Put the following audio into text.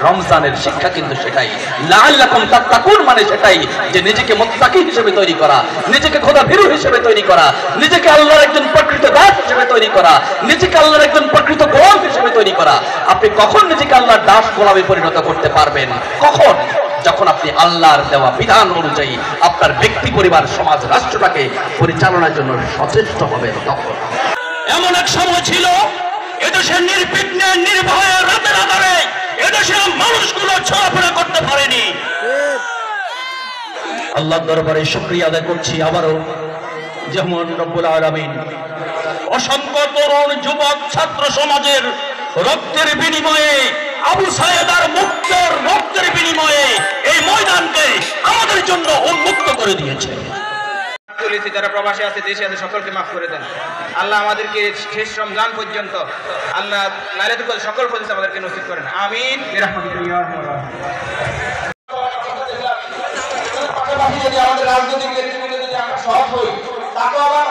রমজানের শিক্ষা কিন্তু সেটাই, লাআল্লাকুম তাত্তাকুন মানে সেটাই যে নিজেকে মুত্তাকি হিসেবে তৈরি করা, নিজেকে খোদাভীরু হিসেবে তৈরি করা, নিজেকে আল্লাহর একজন প্রকৃত দাস হিসেবে তৈরি করা, নিজেকে আল্লাহর একজন প্রকৃত গোলাম হিসেবে তৈরি করা। আপনি কখন নিজেকে আল্লাহর দাস গোলামে পরিণত করতে পারবেন? কখন? যখন আপনি আল্লাহর দেওয়া বিধান অনুযায়ী আপনার ব্যক্তি, পরিবার, সমাজ, রাষ্ট্রটাকে পরিচালনার জন্য সচেষ্ট হবেন তখন। এমন এক সময় ছিল এদেশের নির্বিঘ্নে নির্ভয়ে রাতের আধারে এদেশের মানুষগুলো চলাফেরা করতে পারেনি। আল্লাহর দরবারে শুকরিয়া আদায় করছি আবারও, যেমন রব্বুল আলামিন অসংখ্য তরুণ যুবক ছাত্র সমাজের রক্তের বিনিময়ে, আবু সায়েদার মুক্তর রক্তের বিনিময়ে এই ময়দানকে আমাদের জন্য উন্মুক্ত করে দিয়েছে। যারা প্রবাসী আছে, দেশে আছে, সকলকে মাফ করে দেন আল্লাহ। আমাদেরকে শেষ রমজান পর্যন্ত আল্লাহ লাইলাতুল কদর সকল ফজিলত আমাদেরকে নসিব করেন, আমিন। আমাদের রাজনৈতিক নেতৃবৃন্দ যদি আমরা সৎ হই, তাকে আবার